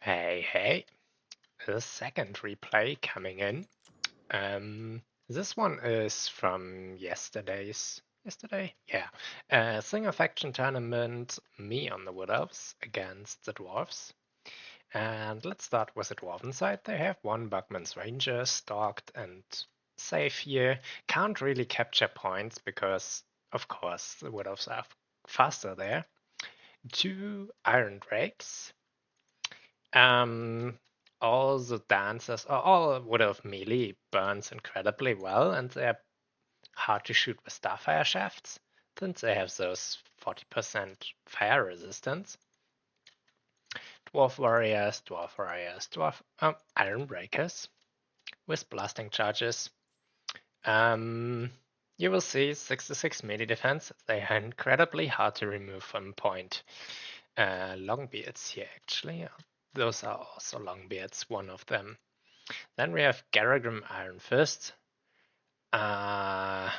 Hey, hey, the second replay coming in. This one is from yesterday? Yeah. Single faction tournament, me on the Wood Elves against the Dwarfs. And let's start with the Dwarven side. They have one Bugman's Ranger, stalked and safe here. Can't really capture points because, of course, the Wood Elves are faster there. Two Iron Drakes. All the dancers, all would have melee burns incredibly well, and they're hard to shoot with starfire shafts, since they have those 40% fire resistance. Dwarf Iron Breakers with blasting charges. You will see 66 melee defense. They are incredibly hard to remove from point. Longbeards here, actually. Those are also Longbeards, one of them. Then we have Garagrim Iron Fist. I'm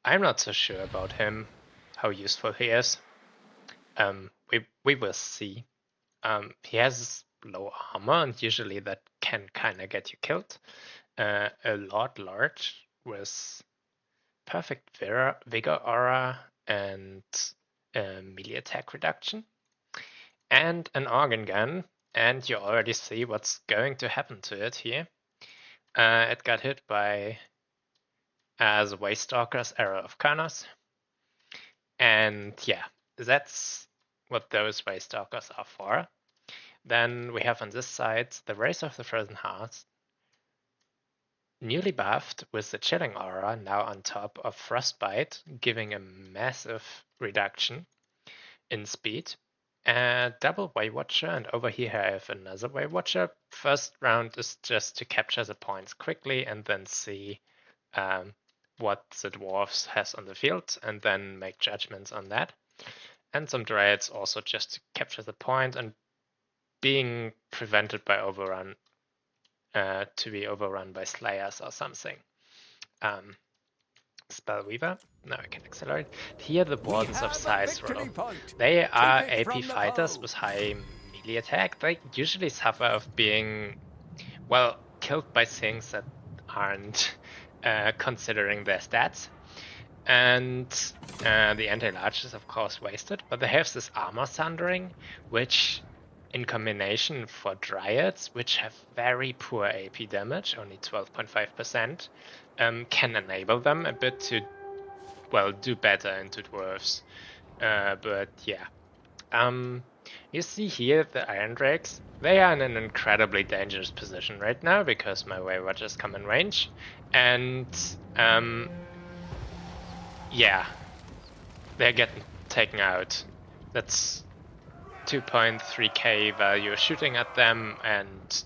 not so sure about him, how useful he is. We will see. He has low armor, and usually that can kind of get you killed. A Lord with perfect vigor aura and melee attack reduction, and an organ gun. And you already see what's going to happen to it here. It got hit by the Waystalker's Arrow of Karnos. And yeah, that's what those Waystalkers are for. Then we have on this side the Race of the Frozen Hearts, newly buffed with the Chilling Aura now on top of Frostbite, giving a massive reduction in speed. Double Waywatcher, and over here I have another Waywatcher. First round is just to capture the points quickly and then see what the Dwarfs has on the field and then make judgments on that. And some Dryads also just to capture the point and being prevented by overrun, to be overrun by Slayers or something. Spellweaver. Now I can accelerate. Here the Wardens of Sizerel. They are AP fighters with high melee attack. They usually suffer of being, well, killed by things that aren't considering their stats. And the anti-large is of course wasted, but they have this armor sundering, which in combination for Dryads, which have very poor AP damage, only 12.5%, can enable them a bit to, well, do better into Dwarves. But yeah. You see here the Iron Drakes. They are in an incredibly dangerous position right now because my Waywatchers come in range. And yeah, they're getting taken out. That's 2.3k value shooting at them, and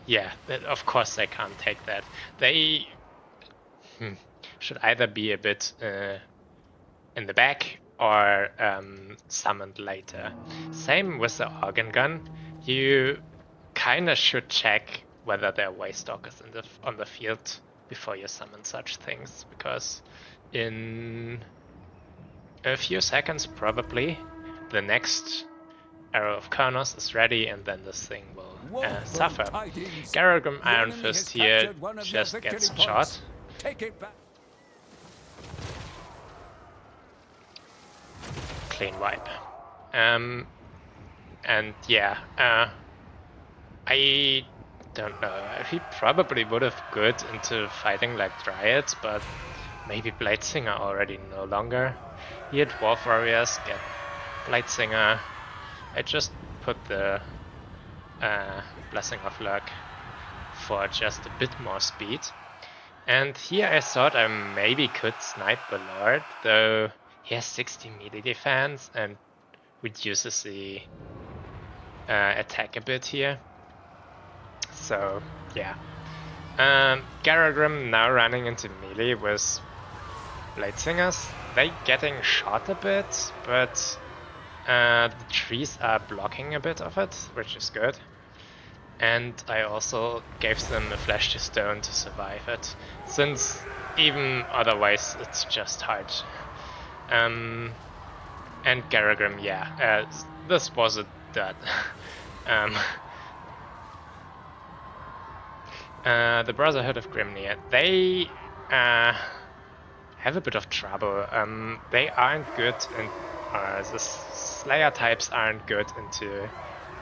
yeah, of course they can't take that. They should either be a bit in the back or summoned later. Same with the organ gun. You kind of should check whether there are Waystalkers on the field before you summon such things, because in a few seconds probably the next Arrow of Karnos is ready, and then this thing will suffer. Garagrim Iron Fist here just gets shot. Take it back. Clean wipe. And yeah, I don't know. He probably would have good into fighting like Dryads, but maybe Bladesinger already no longer. Here Dwarf Warriors get Bladesinger. I just put the Blessing of Luck for just a bit more speed. And here I thought I maybe could snipe the Lord, though he has 60 melee defense and reduces the attack a bit here. So yeah. Garagrim now running into melee with Bladesingers. They getting shot a bit, but the trees are blocking a bit of it, which is good. And I also gave them a flash to stone to survive it, since even otherwise it's just hard. And Garagrim, yeah, this was a dud. um, the Brotherhood of Grimnir, they have a bit of trouble. They aren't good, and the Slayer types aren't good into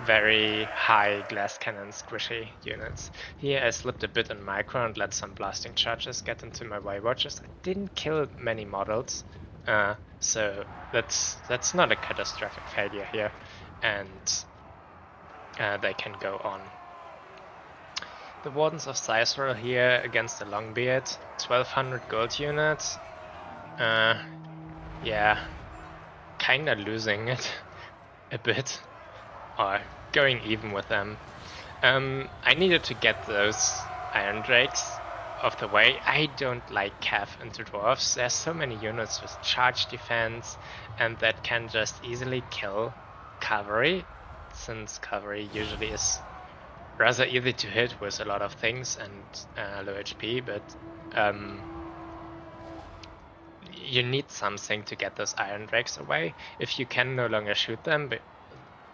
very high glass cannon squishy units. Here I slipped a bit in micro and let some blasting charges get into my Waywatchers. I didn't kill many models, so that's not a catastrophic failure here, and they can go on. The Wardens of Sizerl here against the Longbeard, 1200 gold units. Yeah, kinda losing it a bit, or going even with them. I needed to get those Iron Drakes off the way. I don't like Cav into Dwarfs. There's so many units with charge defense, and that can just easily kill cavalry, since cavalry usually is rather easy to hit with a lot of things and low HP, but you need something to get those Iron Drakes away. If you can no longer shoot them but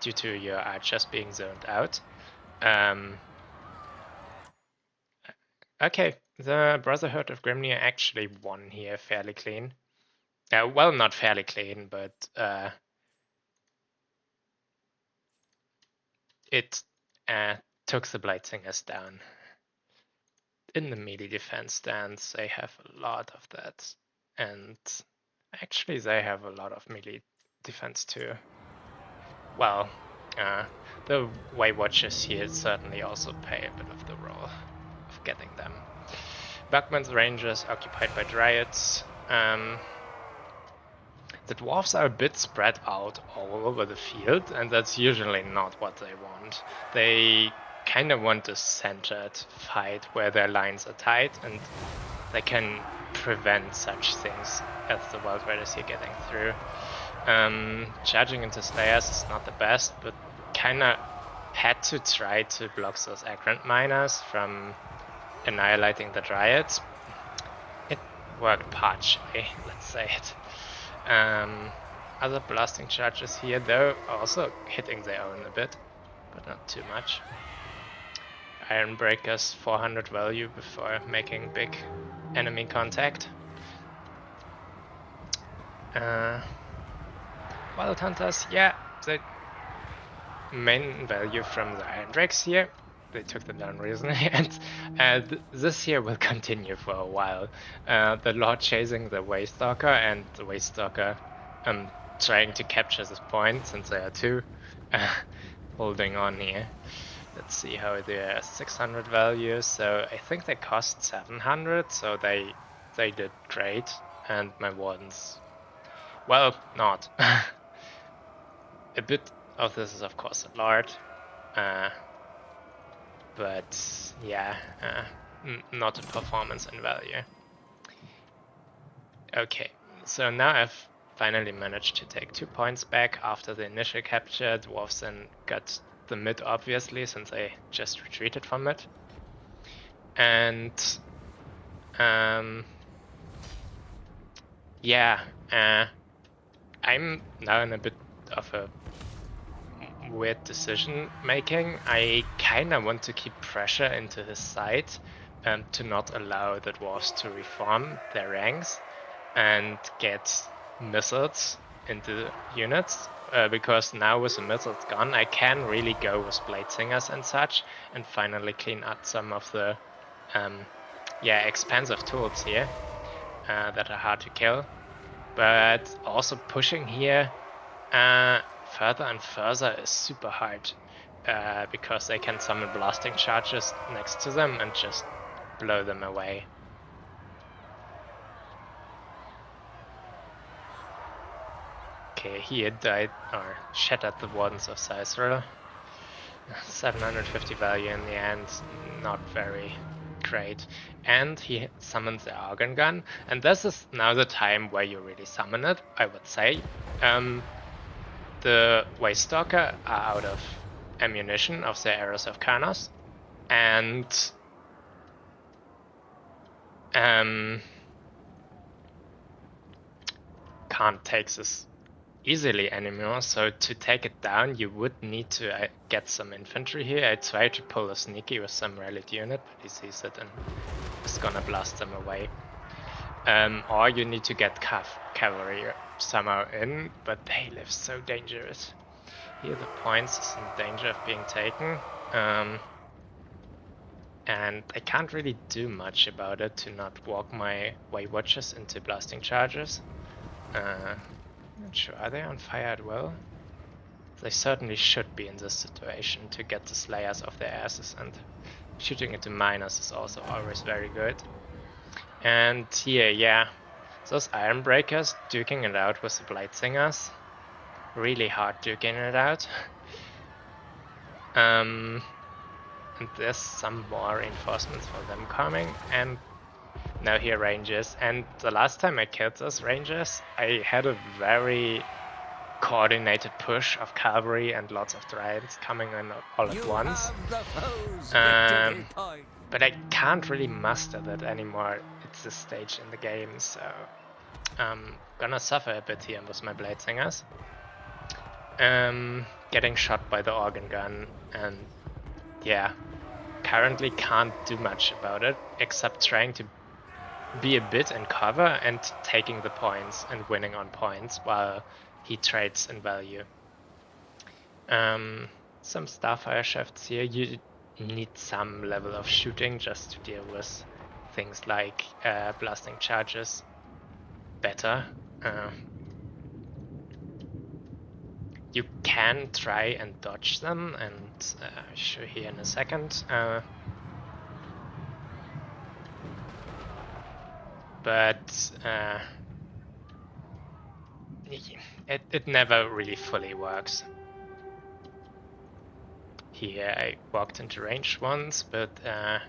due to your archers being zoned out. Okay, the Brotherhood of Grimnir actually won here fairly clean. Well, not fairly clean, but it took the Blightsingers down. In the melee defense stance, they have a lot of that. And actually, they have a lot of melee defense too. Well, the Waywatchers here certainly also play a bit of the role of getting them. Buckman's Rangers occupied by Dryads. The Dwarfs are a bit spread out all over the field, and that's usually not what they want. They kind of want a centered fight where their lines are tight, and they can prevent such things as the Wild Raiders here getting through. Charging into Slayers is not the best, but kinda had to try to block those Agrant Miners from annihilating the Dryads. It worked partially, let's say it. Other blasting charges here, though, also hitting their own a bit, but not too much. Iron Breakers 400 value before making big enemy contact. Wild Hunters, yeah, the main value from the Iron Drakes here. They took them down recently, and this here will continue for a while. The Lord chasing the Waystalker, and the Waystalker trying to capture this point, since there are two, holding on here. Let's see how they're 600 value, so I think they cost 700, so they did great, and my Wardens, well, not. A bit of this is of course a Lord, but yeah, not a performance in value. Okay, so now I've finally managed to take 2 points back after the initial capture. Dwarfs then got the mid, obviously, since I just retreated from it. And yeah, I'm now in a bit of a weird decision making. I kinda want to keep pressure into his side to not allow the dwarves to reform their ranks and get missiles into units, because now with the missiles gone, I can really go with Bladesingers and such and finally clean up some of the expensive tools here that are hard to kill. But also pushing here further and further is super hard, because they can summon blasting charges next to them and just blow them away. Okay, he had died or shattered the Wardens of Sizerl. 750 value in the end, not very great. And he summons the Argon Gun, and this is now the time where you really summon it, I would say. The Waystalker are out of ammunition of their Arrows of Karnos, and can't take this easily anymore, so to take it down you would need to get some infantry here. I tried to pull a sneaky with some rallied unit, but he sees it and is gonna blast them away. Or you need to get cavalry somehow in, but they live so dangerous. Here the points is in danger of being taken. And I can't really do much about it to not walk my Way Watchers into blasting charges. Not sure, are they on fire at will? They certainly should be in this situation to get the Slayers off their asses, and shooting into miners is also always very good. And here, yeah, those Iron Breakers duking it out with the Blade Singers. Really hard duking it out. And there's some more reinforcements for them coming, and now here Rangers. And the last time I killed those Rangers, I had a very coordinated push of cavalry and lots of Dryads coming in all at once. But I can't really muster that anymore at this stage in the game, so I'm gonna suffer a bit here with my Blade Singers. Getting shot by the organ gun, and yeah, currently can't do much about it except trying to be a bit in cover and taking the points and winning on points while he trades in value. Some Starfire shafts here. You need some level of shooting just to deal with things like blasting charges better. You can try and dodge them, and I'll show here in a second. But it never really fully works. Here I walked into range once, but a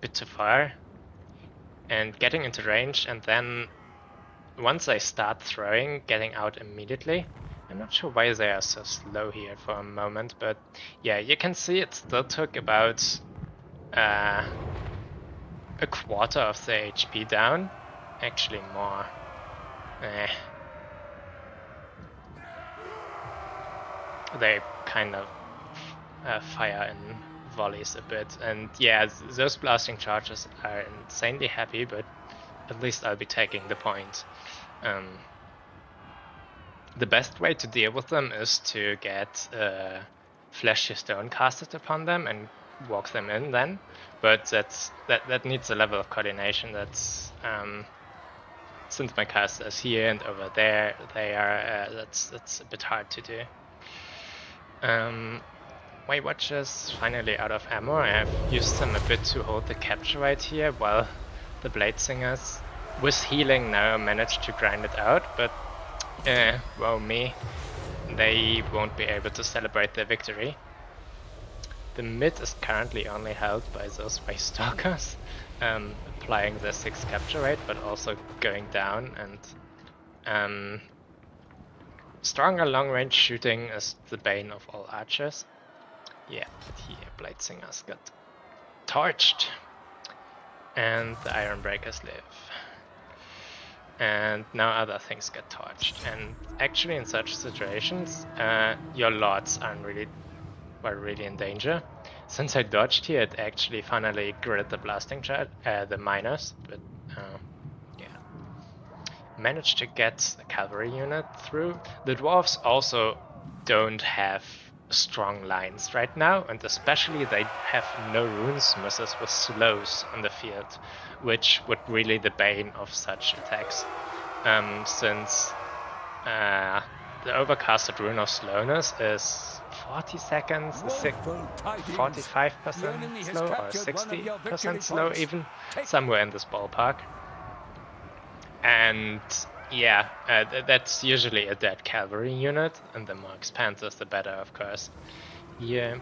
bit too far. And getting into range, and then once I start throwing, getting out immediately. I'm not sure why they are so slow here for a moment, but yeah, you can see it still took about a quarter of the HP down. Actually more. They kind of fire in volleys a bit, and yeah, those blasting charges are insanely happy, but at least I'll be taking the point. The best way to deal with them is to get Flesh Stone casted upon them and walk them in then, but that needs a level of coordination that's since my caster is here and over there, they are that's a bit hard to do. My Watchers finally out of ammo. I have used them a bit to hold the capture right here, while the Blade Singers with healing now managed to grind it out, but well me, they won't be able to celebrate their victory. The mid is currently only held by those Waste Stalkers, applying their 6 capture rate, but also going down, and stronger long-range shooting is the bane of all archers. Yeah, but here Blade Singers got torched, and the Iron Breakers live. And now other things get torched. And actually in such situations, your lords aren't really in danger. Since I dodged here, it actually finally gridded the blasting charge, the miners, but yeah. Managed to get the cavalry unit through. The dwarves also don't have strong lines right now, and especially they have no runesmiths with slows on the field, which would really the bane of such attacks. Since the overcasted rune of slowness is 40 seconds, 45% slow or 60% slow even, somewhere in this ballpark. And yeah, that's usually a dead cavalry unit, and the more expansive the better, of course. Here,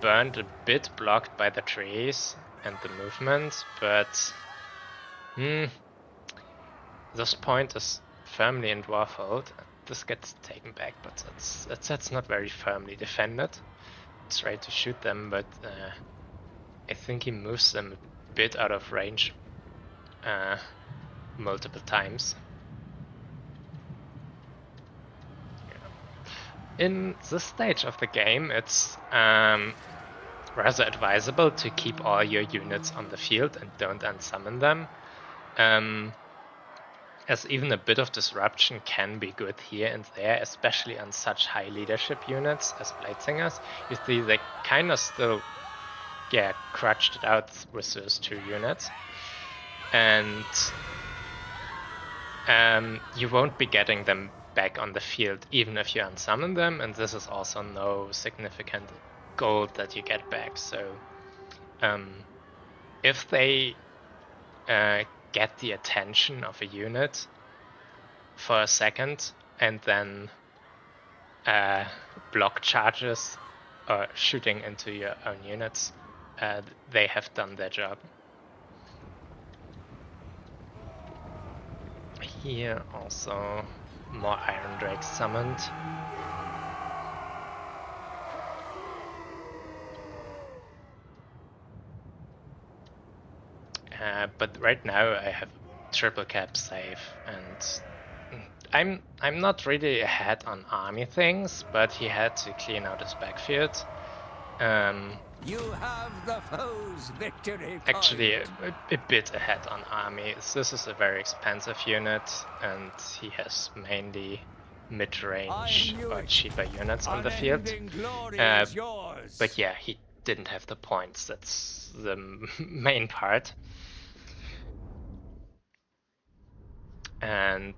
burned a bit blocked by the trees and the movement, but this point is firmly in dwarf hold. This gets taken back, but that's not very firmly defended. Try to shoot them, but I think he moves them a bit out of range multiple times. in this stage of the game, it's rather advisable to keep all your units on the field and don't unsummon them. As even a bit of disruption can be good here and there, especially on such high leadership units as Bladesingers. You see they kind of still crutched it out with those 2 units. And you won't be getting them back on the field even if you unsummon them, and this is also no significant gold that you get back. So if they get the attention of a unit for a second and then block charges or shooting into your own units, they have done their job. Here also more Iron Drakes summoned. But right now I have triple cap save, and I'm not really ahead on army things, but he had to clean out his backfield. You have the foe's victory point. Actually, a bit ahead on army. This is a very expensive unit, and he has mainly mid-range or cheaper units on the field. But yeah, he didn't have the points. That's the main part. And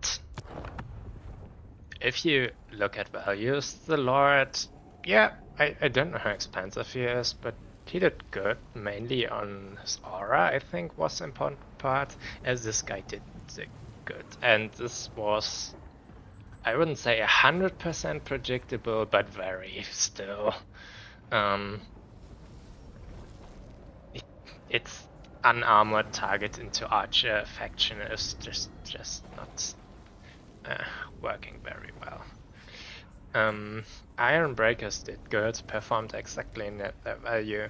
if you look at values, the Lord, I don't know how expensive he is, but he did good, mainly on his aura, I think, was the important part, as this guy did good. And this was, I wouldn't say 100% predictable, but very still. It's unarmored target into archer faction is just not working very well. Iron Breakers did good, performed exactly in their value,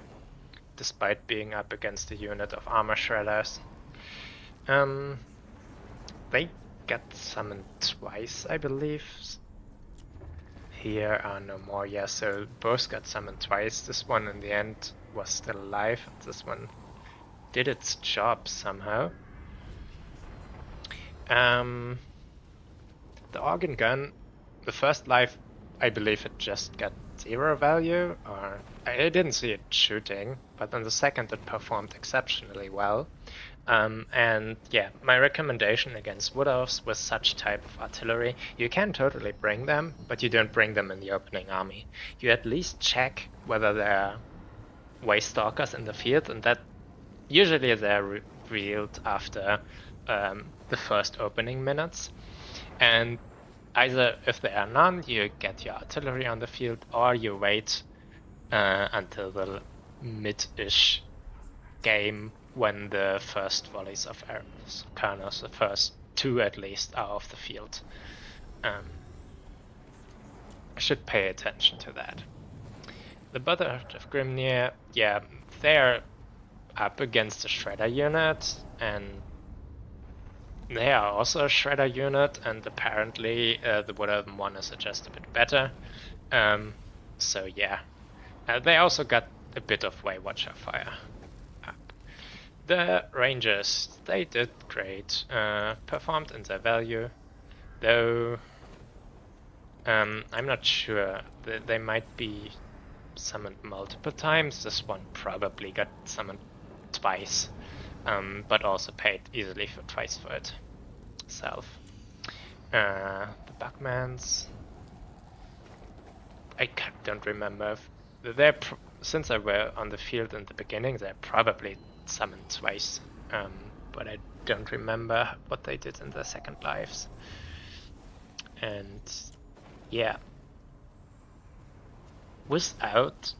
despite being up against a unit of armor shredders. They got summoned twice, I believe. Here are no more, so both got summoned twice. This one in the end was still alive, this one did its job somehow. The organ gun, the first life, I believe it just got 0 value, or I didn't see it shooting, but then the second it performed exceptionally well. And yeah, my recommendation against Wood Elves with such type of artillery, you can totally bring them, but you don't bring them in the opening army. You at least check whether there are Waste Stalkers in the field, and that usually they're revealed after the first opening minutes. And either if there are none, you get your artillery on the field, or you wait until the mid-ish game when the first volleys of arrows, kernels, the first 2 at least, are off the field. I should pay attention to that. The Brotherhood of Grimnir, they're up against a Shredder unit, and they are also a Shredder unit, and apparently the Wood Elven one is just a bit better. So yeah, they also got a bit of Waywatcher fire up. The Rangers, they did great, performed in their value, though I'm not sure. They might be summoned multiple times. This one probably got summoned twice, but also paid easily for twice for it itself. The Bugmans, I don't remember. They're since I were on the field in the beginning, they're probably summoned twice, but I don't remember what they did in their second lives. And yeah, without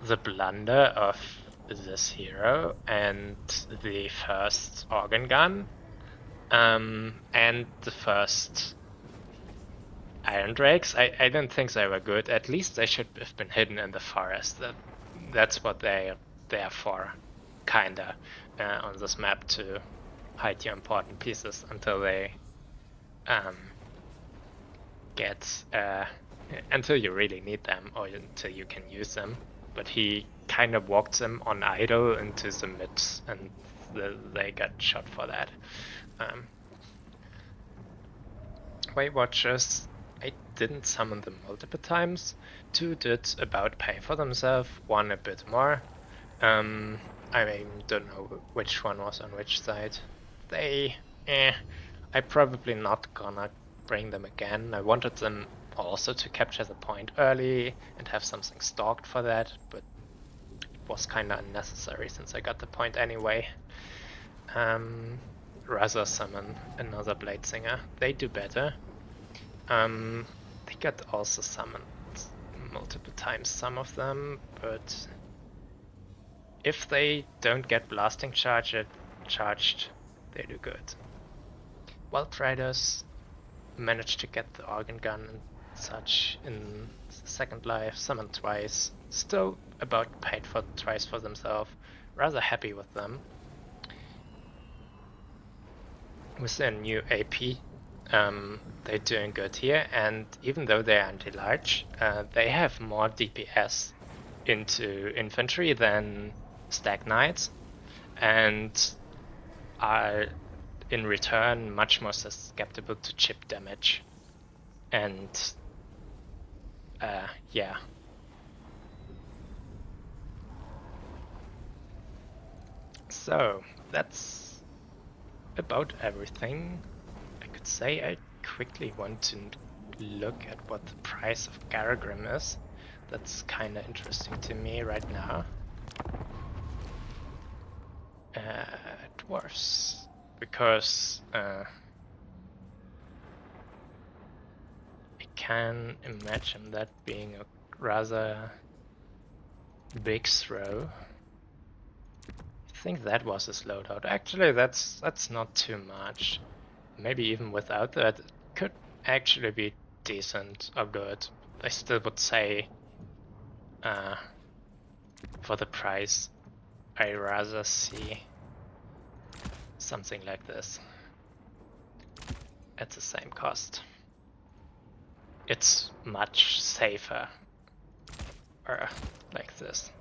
the blunder of this hero and the first organ gun, and the first Iron Drakes, I don't think they were good. At least they should have been hidden in the forest. That's what they're for, kinda, on this map, to hide your important pieces until they get until you really need them or until you can use them. But he kind of walked them on idle into the mid, and they got shot for that. Weight Watchers, I didn't summon them multiple times. Two did about pay for themselves, one a bit more. I mean, don't know which one was on which side. They, I probably not gonna bring them again. I wanted them also to capture the point early and have something stalked for that, but it was kinda unnecessary since I got the point anyway. Rather summon another Blade Singer. They do better. They got also summoned multiple times, some of them, but if they don't get blasting charged, they do good. Wild Riders managed to get the organ gun and such in second life, summoned twice, still about paid for twice for themselves, rather happy with them. With their new AP, they're doing good here, and even though they're anti-large, they have more DPS into infantry than Stag Knights, and are in return much more susceptible to chip damage. And yeah. So that's about everything I could say. I quickly want to look at what the price of Garagrim is. That's kind of interesting to me right now. Dwarfs, because I can imagine that being a rather big throw. I think that was his loadout. Actually, that's not too much. Maybe even without that, it could actually be decent or good. I still would say, for the price, I rather see something like this at the same cost. It's much safer, or like this.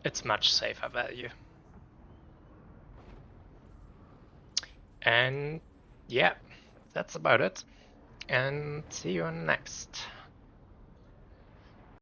It's much safer value. And yeah, that's about it. And see you on next.